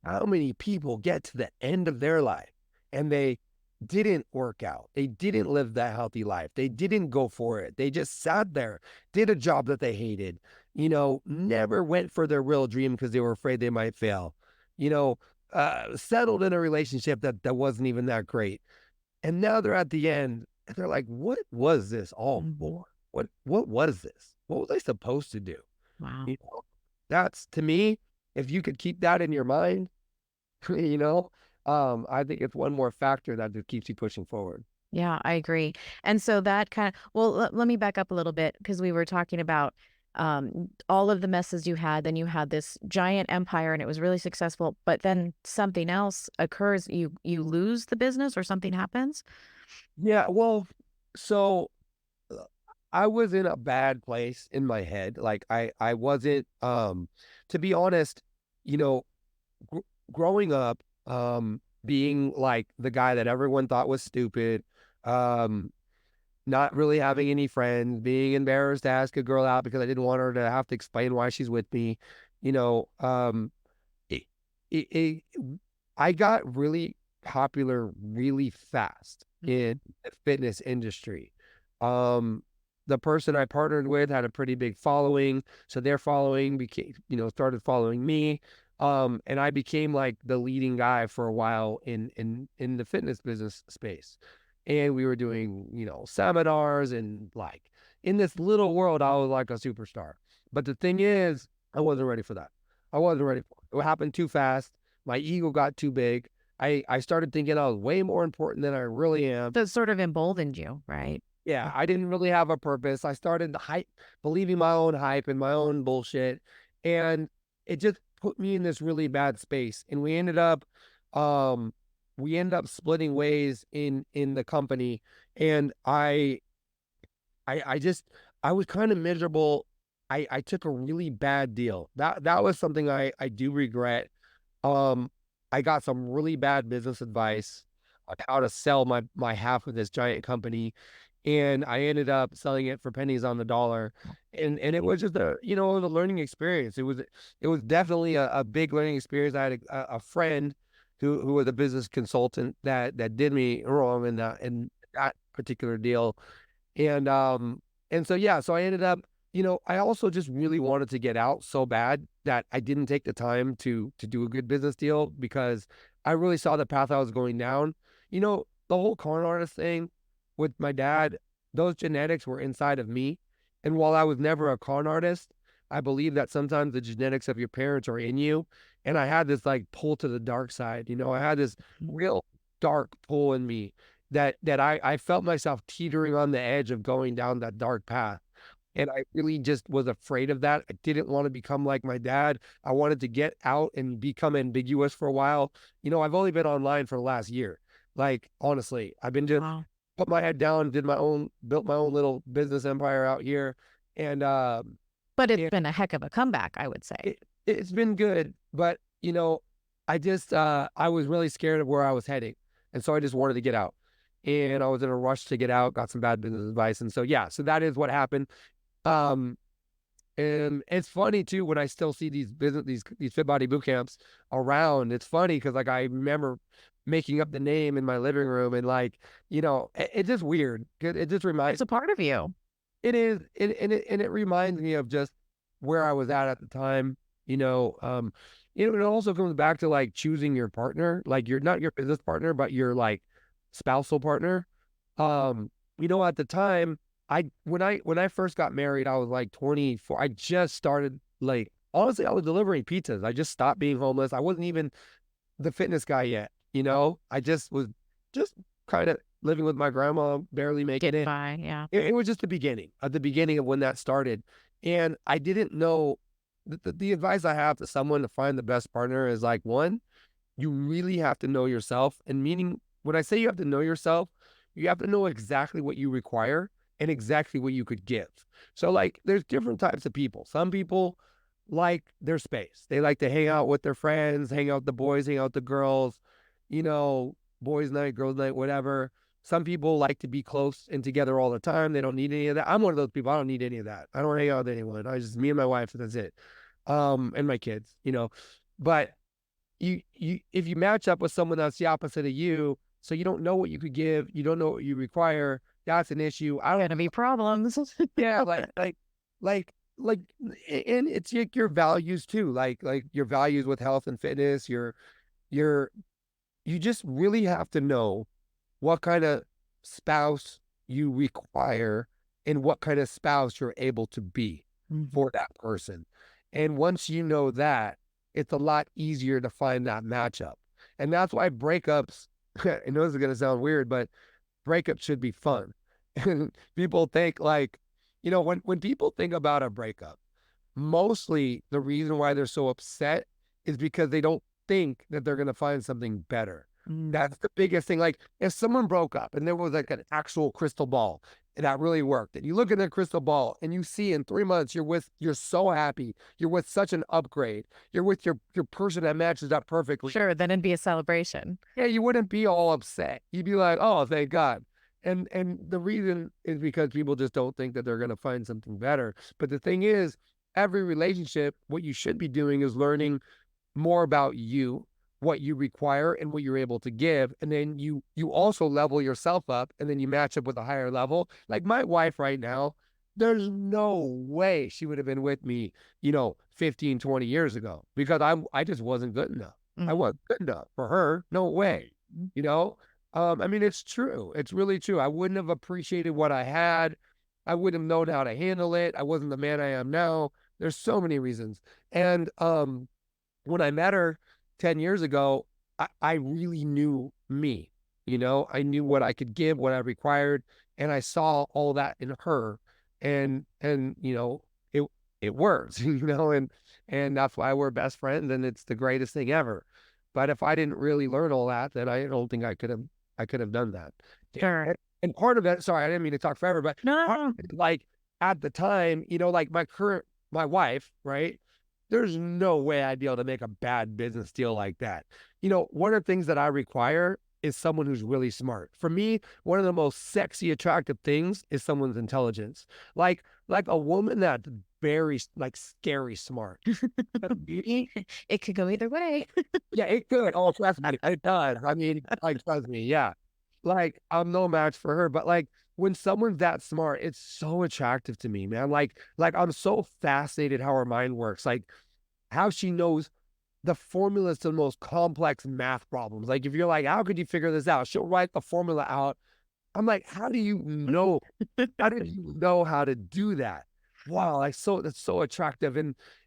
how many people get to the end of their life and they didn't work out. They didn't live that healthy life. They didn't go for it. They just sat there, did a job that they hated, never went for their real dream because they were afraid they might fail, you know, settled in a relationship that wasn't even that great. And now they're at the end and they're like, what was this all Mhm. for? What was this? What was I supposed to do? Wow. You know, that's to me, if you could keep that in your mind, you know, I think it's one more factor that just keeps you pushing forward. Yeah, I agree. And so that kind of, well, let me back up a little bit because we were talking about all of the messes you had. Then you had this giant empire and it was really successful, but then something else occurs. You lose the business or something happens. Yeah, well, so uh, I was in a bad place in my head. Like I wasn't to be honest, you know, gr growing up, being like the guy that everyone thought was stupid, um, not really having any friends, being embarrassed to ask a girl out because I didn't want her to have to explain why she's with me, you know, it, it I got really popular really fast Mm. in the fitness industry. Um, the person I partnered with had a pretty big following, so their following became, started following me. And I became like the leading guy for a while in the fitness business space. And we were doing, seminars and like in this little world, I was like a superstar. But the thing is, I wasn't ready for that. I wasn't ready for it. It happened too fast. My ego got too big. I started thinking I was way more important than I really am. So it sort of emboldened you, right? Yeah, I didn't really have a purpose. I started believing my own hype and my own bullshit, and it just put me in this really bad space. And um, we ended up splitting ways in the company, and I just I was kind of miserable. I took a really bad deal. That was something I do regret. um, I got some really bad business advice on how to sell my half of this giant company, and I ended up selling it for pennies on the dollar. And it was just it was a learning experience. It was definitely a big learning experience. I had a friend who was a business consultant that did me wrong in that particular deal. And, and so, yeah, so I ended up, I also just really wanted to get out so bad that I didn't take the time to do a good business deal because I really saw the path I was going down. The whole con artist thing with my dad, those genetics were inside of me. And while I was never a con artist, I believe that sometimes the genetics of your parents are in you. And I had this like pull to the dark side. I had this Mm. real dark pull in me that I felt myself teetering on the edge of going down that dark path. And I really just was afraid of that. I didn't want to become like my dad. I wanted to get out and become ambiguous for a while. I've only been online for the last year. Like, honestly, I've been just Wow. put my head down, built my own little business empire out here. And, But it's and been a heck of a comeback, I would say. it's been good, but, I just, I was really scared of where I was heading, and so I just wanted to get out. And I was in a rush to get out, got some bad business advice, and so, yeah, so that is what happened. Um, and it's funny too when I still see these fit body boot camps around. It's funny because like I remember making up the name in my living room and like, it's just weird. It just It's reminds a part of you. it is, and it reminds me of just where I was at the time. You know, um, it also comes back to like choosing your partner, like you're not your business partner, but your like spousal partner. At the time, when I first got married, I was like 24. I just started like honestly, I was delivering pizzas. I just stopped being homeless. I wasn't even the fitness guy yet. I just was just kind of living with my grandma, barely making Getting it. by, yeah. It was just the beginning of when that started. And I didn't know the advice I have to someone to find the best partner is like, one, you really have to know yourself. And meaning, when I say you have to know yourself, you have to know exactly what you require and exactly what you could give. So, like, there's different types of people. Some people like their space. They like to hang out with their friends, hang out with the boys, hang out with the girls, boys' night, girls' night, whatever. Some people like to be close and together all the time. They don't need any of that. I'm one of those people. I don't need any of that. I don't hang out with anyone. I just me and my wife, and that's it. And my kids. But if you match up with someone that's the opposite of you, so you don't know what you could give, you don't know what you require, that's an issue. I don't Gonna be problems. Yeah, like like and it's like your values too, like your values with health and fitness, your you just really have to know what kind of spouse you require and what kind of spouse you're able to be Mhm. for that person. And once you know that, it's a lot easier to find that matchup. And that's why breakups, I know this is going to sound weird, but breakups should be fun. And people think like, when people think about a breakup, mostly the reason why they're so upset is because they don't think that they're going to find something better. Mm. That's the biggest thing. Like if someone broke up and there was like an actual crystal ball and that really worked, and you look at the crystal ball and you see in 3 months you're so happy, you're with such an upgrade, you're with your person that matches up perfectly. Sure, then it'd be a celebration. Yeah, you wouldn't be all upset. You'd be like, oh, thank God. And the reason is because people just don't think that they're going to find something better. But the thing is, every relationship, what you should be doing is learning more about you, what you require and what you're able to give. And then you also level yourself up and then you match up with a higher level. Like my wife right now, there's no way she would have been with me, 15, 20 years ago because I just wasn't good enough. I Mhm. wasn't good enough for her. No way. You know? I mean, it's true. It's really true. I wouldn't have appreciated what I had. I wouldn't have known how to handle it. I wasn't the man I am now. There's so many reasons. And when I met her 10 years ago, I really knew me. I knew what I could give, what I required, and I saw all that in her. And it it works, and that's why we're best friends, and it's the greatest thing ever. But if I didn't really learn all that, then I don't think I could have done that. Sure. And part of it, sorry, I didn't mean to talk forever, but No, no, part no. of it, like at the time, like my wife, right? There's no way I'd be able to make a bad business deal like that. One of the things that I require is someone who's really smart. For me, one of the most sexy, attractive things is someone's intelligence. Like a woman that's very like scary smart. Me, It could go either way. yeah, it could. Oh, trust me, it does. I mean, like, trust me, yeah. Like, I'm no match for her, but like when someone's that smart, it's so attractive to me, man. Like I'm so fascinated how her mind works. Like how she knows the formulas to the most complex math problems. Like if you're like, how could you figure this out? She'll write the formula out. I'm like, how do you know? How did you know how to do that? Wow, like that's so attractive.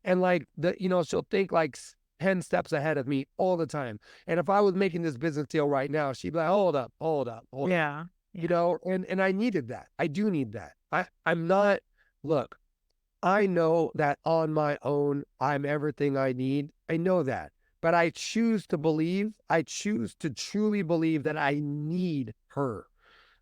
And like she'll think like 10 steps ahead of me all the time. And if I was making this business deal right now, she'd be like, hold up, hold up, hold up. Yeah. Yeah. And I needed that. I do need that. I'm not look, I know that on my own, I'm everything I need. I know that. But I choose to truly believe that I need her.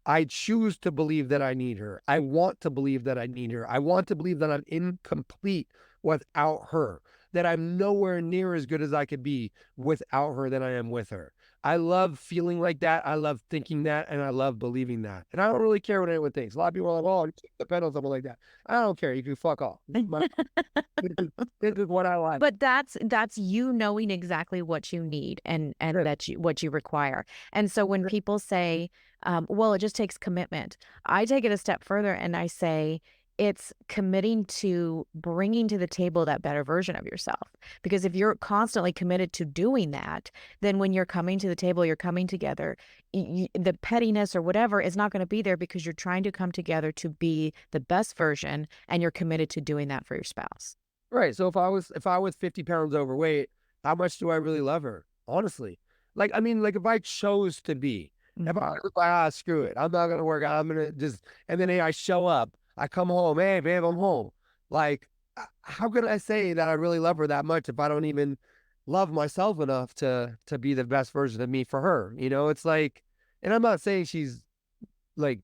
I choose to believe that I need her. I want to believe that I need her. I want to believe that I'm incomplete without her, that I'm nowhere near as good as I could be without her than I am with her. I love feeling like that. I love thinking that, and I love believing that. And I don't really care what anyone thinks. A lot of people are like, "Oh, you depend on something like that." I don't care. You can fuck off. This is what I like. But that's you knowing exactly what you need and Yeah. that you what you require. And so when people say, well, it just takes commitment, I take it a step further and I say it's committing to bringing to the table that better version of yourself. Because if you're constantly committed to doing that, then when you're coming to the table, you're coming together, the pettiness or whatever is not going to be there because you're trying to come together to be the best version and you're committed to doing that for your spouse. Right. So if I was 50 pounds overweight, how much do I really love her? Honestly. Like, I mean, like if I chose to be, if I was like, screw it, I'm not gonna work out, I'm gonna just and then hey, I show up, I come home, hey babe, I'm home. Like, how could I say that I really love her that much if I don't even love myself enough to be the best version of me for her? You know, it's like, and I'm not saying she's like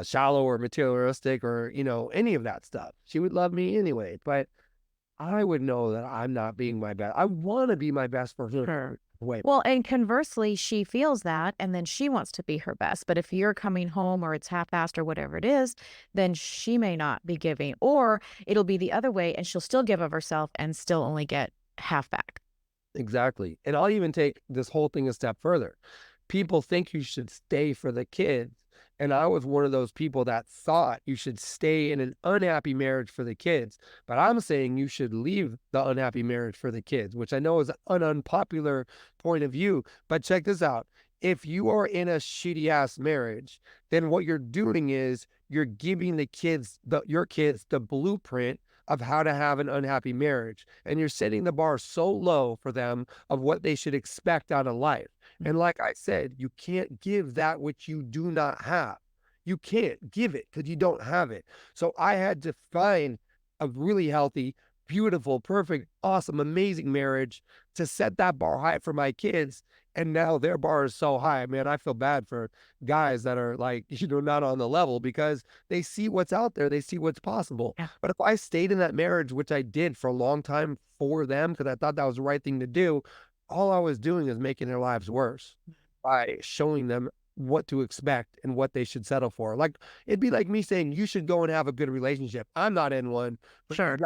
shallow or materialistic or, any of that stuff. She would love me anyway, but I would know that I'm not being my best. I want to be my best for her. Sure. Wait, Well, and conversely, she feels that, and then she wants to be her best. But if you're coming home or it's half-assed or whatever it is, then she may not be giving, or it'll be the other way, and she'll still give of herself and still only get half back. exactly. And I'll even take this whole thing a step further. People think you should stay for the kids. And I was one of those people that thought you should stay in an unhappy marriage for the kids. But I'm saying you should leave the unhappy marriage for the kids, which I know is an unpopular point of view. But check this out. If you are in a shitty ass marriage, then what you're doing is you're giving your kids the blueprint of how to have an unhappy marriage. And you're setting the bar so low for them of what they should expect out of life. And like I said, you can't give that which you do not have. You can't give it because you don't have it. So I had to find a really healthy, beautiful, perfect, awesome, amazing marriage to set that bar high for my kids. And now their bar is so high, man. I feel bad for guys that are like, not on the level because they see what's out there, they see what's possible. Yeah. But if I stayed in that marriage, which I did for a long time for them, because I thought that was the right thing to do, all I was doing is making their lives worse by showing them what to expect and what they should settle for. Like, it'd be like me saying, you should go and have a good relationship. I'm not in one, but Sure.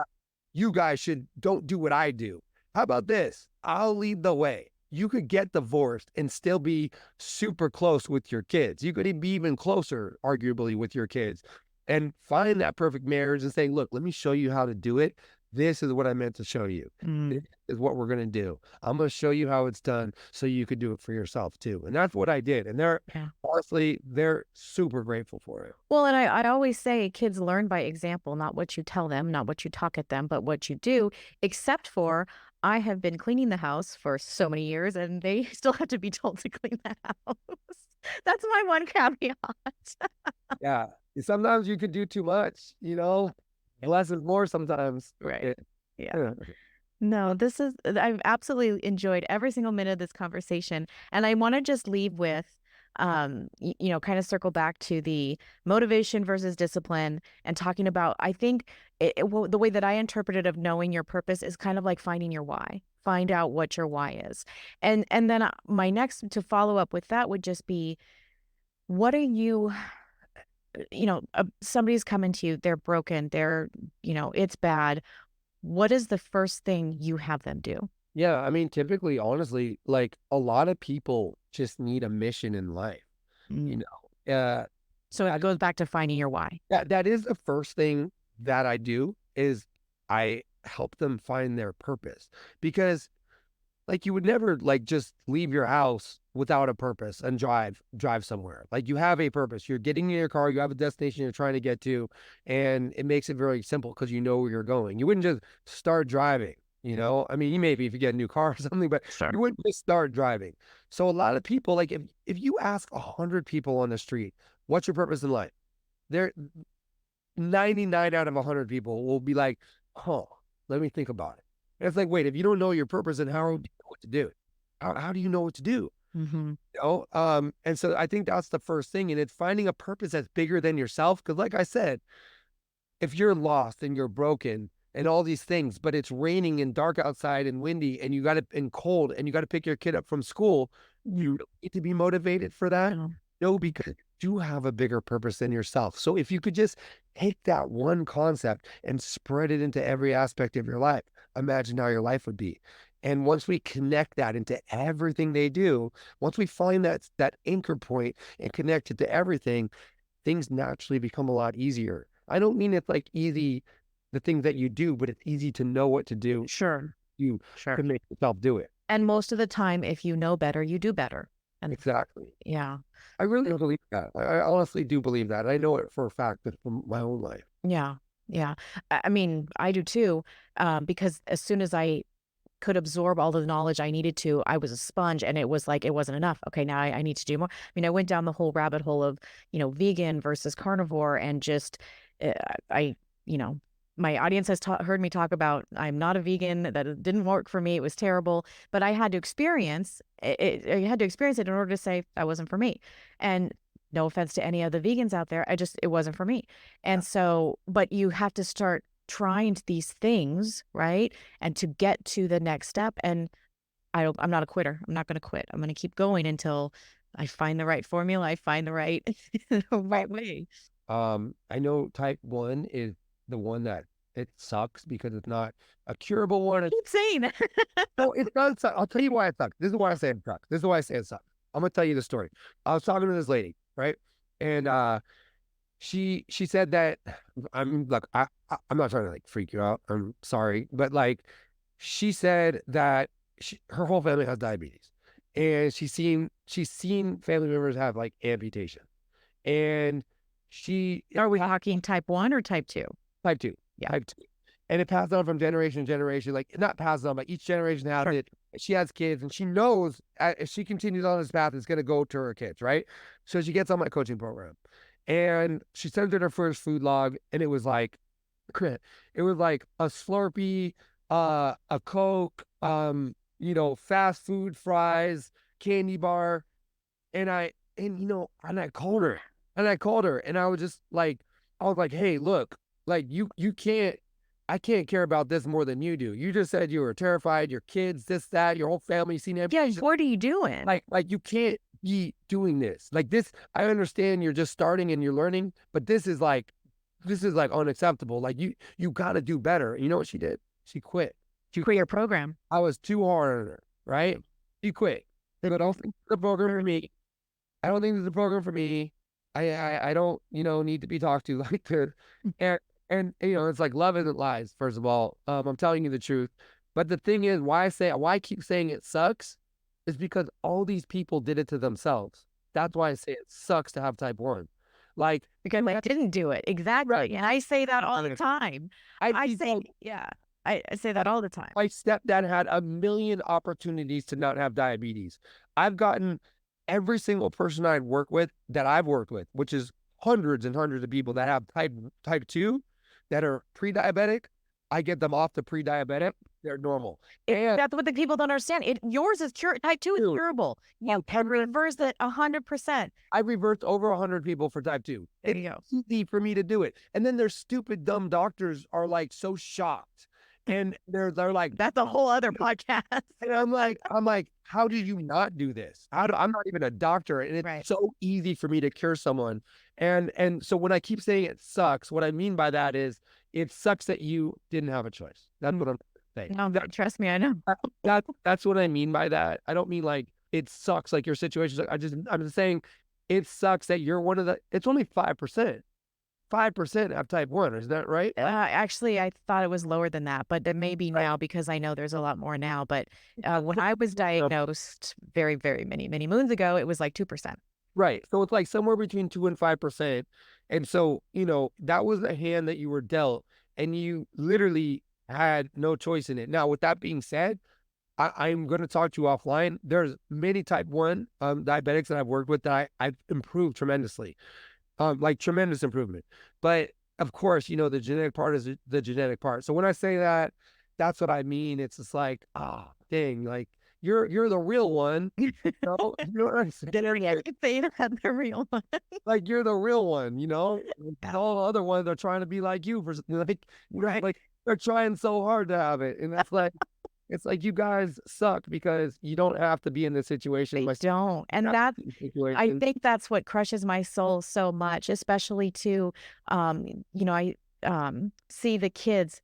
you guys don't do what I do. How about this? I'll lead the way. You could get divorced and still be super close with your kids. You could be even closer, arguably, with your kids and find that perfect marriage and say, look, let me show you how to do it. This is what I meant to show you. This is what we're going to do. I'm going to show you how it's done so you could do it for yourself too. And that's what I did. And honestly, they're super grateful for it. Well, and I always say kids learn by example, not what you tell them, not what you talk at them, but what you do, except for I have been cleaning the house for so many years and they still have to be told to clean the house. That's my one caveat. Yeah. Sometimes you could do too much, less is more sometimes. Right. Yeah. Yeah. No, I've absolutely enjoyed every single minute of this conversation. And I want to just leave with, kind of circle back to the motivation versus discipline and talking about, I think the way that I interpret it of knowing your purpose is kind of like finding your why. Find out what your why is. And then my next to follow up with that would just be, what are you, somebody's coming to you, they're broken, it's bad. What is the first thing you have them do? Yeah, I mean, typically, honestly, like a lot of people just need a mission in life, you Mm. know. So it goes back to finding your why. That is the first thing that I do is I help them find their purpose because like you would never like just leave your house without a purpose and drive somewhere. Like you have a purpose. You're getting in your car, you have a destination you're trying to get to, and it makes it very simple because you know where you're going. You wouldn't just start driving, I mean, you maybe if you get a new car or something, but Sure. you wouldn't just start driving. So a lot of people, like if you ask 100 people on the street, what's your purpose in life? They're 99 out of 100 people will be like, huh, let me think about it. And it's like, wait, if you don't know your purpose, then how do you know what to do? How do you know what to do? Mm-hmm. And so I think that's the first thing. And it's finding a purpose that's bigger than yourself. Cause like I said, if you're lost and you're broken and all these things, but it's raining and dark outside and windy and you got to and cold and you got to pick your kid up from school, you really need to be motivated for that. Yeah. No, because you have a bigger purpose than yourself. So if you could just take that one concept and spread it into every aspect of your life, imagine how your life would be. And once we connect that into everything they do, once we find that anchor point and connect it to everything, things naturally become a lot easier. I don't mean it's like easy, the things that you do, but it's easy to know what to do. Sure. You Sure. can make yourself do it. And most of the time, if you know better, you do better. And Exactly. yeah. I really believe that. I honestly do believe that. I know it for a fact from my own life. Yeah. Yeah. I mean, I do too, because as soon as I could absorb all the knowledge I needed to, I was a sponge and it was like, it wasn't enough. Okay, now I need to do more. I mean, I went down the whole rabbit hole of, vegan versus carnivore and just, uh, I, you know, my audience has heard me talk about I'm not a vegan, that it didn't work for me. It was terrible, but I had to experience it. I had to experience it in order to say that wasn't for me. And no offense to any of the vegans out there, it wasn't for me. And so, but you have to start trying these things, right? And to get to the next step. And I'm not a quitter. I'm not going to quit. I'm going to keep going until I find the right formula. I find the right, right way. I know type 1 is the one that it sucks because it's not a curable one. Keep saying that. No, it does suck. I'll tell you why it sucks. This is why I say it sucks. This is why I say it sucks. I'm gonna tell you the story. I was talking to this lady, right? And she said that I'm like I'm not trying to like freak you out. I'm sorry, but like she said that her whole family has diabetes, and she's seen family members have like amputation, and she Are we talking type 1 or type 2? type 2, Yeah. type 2, and it passed on from generation to generation. Like not passed on, but each generation has Sure. it. She has kids, and she knows if she continues on this path, it's going to go to her kids, right? So she gets on my coaching program, and she sent in her first food log, and it was like a Slurpee, a Coke, fast food, fries, candy bar, and I called her, and I was just like, I was like, hey, look, like you can't, I can't care about this more than you do. You just said you were terrified, your kids, this, that, your whole family seen it. Yeah. What are you doing? Like you can't be doing this. Like this, I understand you're just starting and you're learning, but this is like unacceptable. Like you got to do better. You know what she did? She quit. To create your program. I was too hard on her, right? She quit. But I don't think it's the program for me. I don't think it's the program for me. I don't, need to be talked to like this. And it's like love isn't lies, first of all. I'm telling you the truth. But the thing is, why I keep saying it sucks is because all these people did it to themselves. That's why I say it sucks to have type 1. Like, Because I didn't do it. Exactly. right. And I say that all the time. I say, yeah, I say that all the time. My stepdad had a million opportunities to not have diabetes. I've gotten every single person I've worked with, which is hundreds and hundreds of people that have type 2 that are pre-diabetic. I get them off the pre-diabetic. They're normal. And That's what the people don't understand. Yours is type 2 is Dude. curable. You can reverse it 100%. I reversed over 100 people for type 2. There you go. It's easy for me to do it. And then their stupid, dumb doctors are like so shocked. And they're like, That's a whole other podcast. and I'm like, how did you not do this? I'm not even a doctor, and it's Right. so easy for me to cure someone. And so when I keep saying it sucks, what I mean by that is it sucks that you didn't have a choice. That's what I'm saying. No, trust me, I know. That's what I mean by that. I don't mean like it sucks like your situation. I'm just saying it sucks that you're one of the. It's only 5%. 5% have type 1. Is that right? Actually, I thought it was lower than that, but it may be now because I know there's a lot more now. But when I was diagnosed very, very many, many moons ago, it was like 2%. Right. So it's like somewhere between 2 and 5%. And so, that was the hand that you were dealt, and you literally had no choice in it. Now, with that being said, I'm going to talk to you offline. There's many type 1 diabetics that I've worked with that I've improved tremendously. Like tremendous improvement. But of course, the genetic part is the genetic part. So when I say that, that's what I mean. It's just like, dang, like, you're the real one. No, you know what I'm saying? They had the real one. Like you're the real one, you know? And all the other ones are trying to be like you for Right. like they're trying so hard to have it. And that's like it's like you guys suck because you don't have to be in this situation. They don't. And I Situation. think that's what crushes my soul so much, especially to, I see the kids,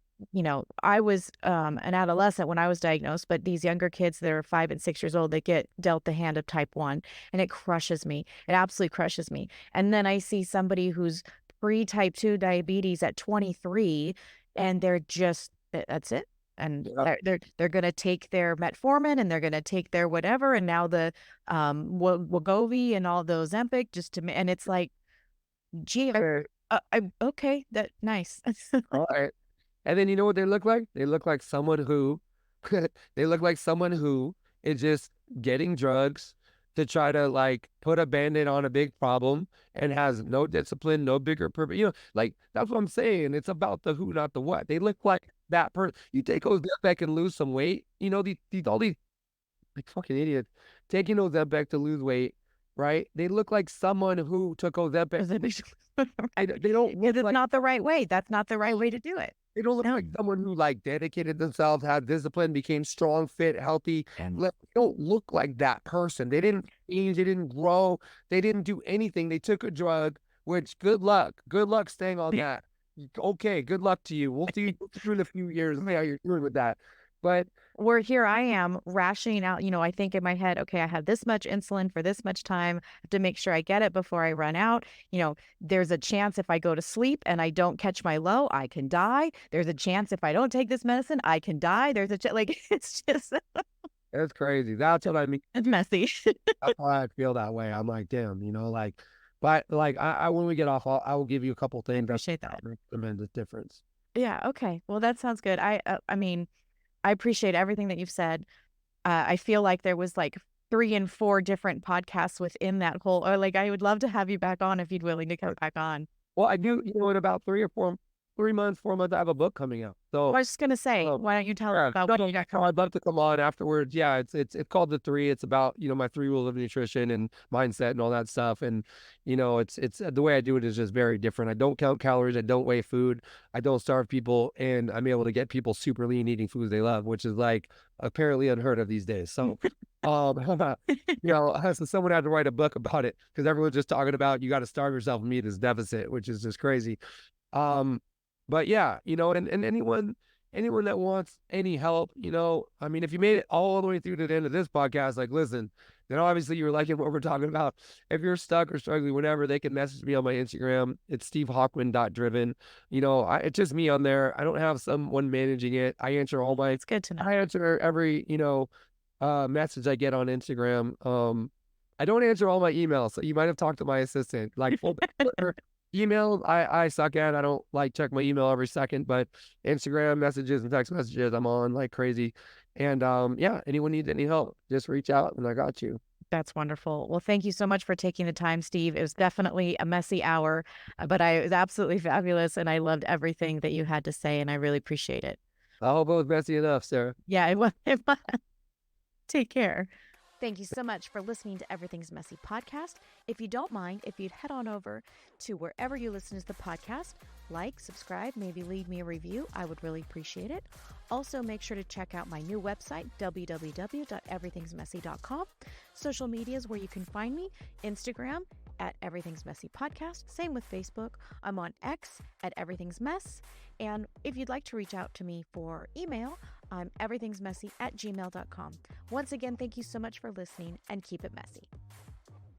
I was an adolescent when I was diagnosed, but these younger kids that are 5 and 6 years old, they get dealt the hand of type 1, and it crushes me. It absolutely crushes me. And then I see somebody who's pre-type 2 diabetes at 23, and they're just, that's it. And Yeah. they're gonna take their metformin and they're gonna take their whatever, and now the Wegovy and all those Ozempic and it's like, gee, I'm okay. That nice. All right. And then you know what they look like? They look like someone who they look like someone who is just getting drugs to try to like put a band-aid on a big problem and has no discipline, no bigger purpose. You know, like that's what I'm saying. It's about the who, not the what. They look like that person. You take Ozempic and lose some weight. You know, these all these like fucking idiots taking Ozempic to lose weight, right? They look like someone who took Ozempic. They don't look It's like not the right way. That's not the right way to do it. they don't look No. like someone who like dedicated themselves, had discipline, became strong, fit, healthy. And They don't look like that person. They didn't change. They didn't grow. They didn't do anything. They took a drug, which good luck. Good luck staying on that. Okay, good luck to you. We'll see you in a few years. See how you're doing with that. But where here I am rationing out, I think in my head, okay, I have this much insulin for this much time. I have to make sure I get it before I run out. There's a chance if I go to sleep and I don't catch my low, I can die. There's a chance if I don't take this medicine, I can die. There's a like, it's just it's crazy. That's what I mean. it's messy. That's why I feel that way. I'm like, damn, like, but like, I when we get off, I will give you a couple things. Appreciate that. Tremendous difference. Yeah. Okay. Well, that sounds good. I mean, I appreciate everything that you've said. I feel like there was like 3 and 4 different podcasts within that whole, or like, I would love to have you back on if you'd willing to come back on. Well, I do, in about 3 months, 4 months, I have a book coming out. So I was just gonna say, why don't you tell us about what you got coming? I'd love to come on afterwards. Yeah, it's called The Three. It's about, my 3 rules of nutrition and mindset and all that stuff. And, it's the way I do it is just very different. I don't count calories. I don't weigh food. I don't starve people. And I'm able to get people super lean eating foods they love, which is like apparently unheard of these days. So, so someone had to write a book about it because everyone's just talking about you got to starve yourself and meet this deficit, which is just crazy. But yeah, and anyone that wants any help, I mean, if you made it all the way through to the end of this podcast, like, listen, then obviously you're liking what we're talking about. If you're stuck or struggling, whatever, they can message me on my Instagram. It's stevehochman.driven. It's just me on there. I don't have someone managing it. I answer all my, It's good to know. I answer every, message I get on Instagram. I don't answer all my emails. So you might have talked to my assistant, like email, I suck at. I don't like check my email every second, but Instagram messages and text messages, I'm on like crazy. And yeah, anyone needs any help, just reach out and I got you. That's wonderful. Well, thank you so much for taking the time, Steve. It was definitely a messy hour, but it was absolutely fabulous, and I loved everything that you had to say, and I really appreciate it. I hope it was messy enough, Sarah. Yeah, it was. Take care. Thank you so much for listening to Everything's Messy podcast. If you don't mind, if you'd head on over to wherever you listen to the podcast, like, subscribe, maybe leave me a review. I would really appreciate it. Also, make sure to check out my new website, www.everythingsmessy.com. Social medias where you can find me, Instagram at Everything's Messy Podcast. Same with Facebook. I'm on X at Everything's Mess. And if you'd like to reach out to me for email, I'm everythingsmessy@gmail.com. Once again, thank you so much for listening and keep it messy.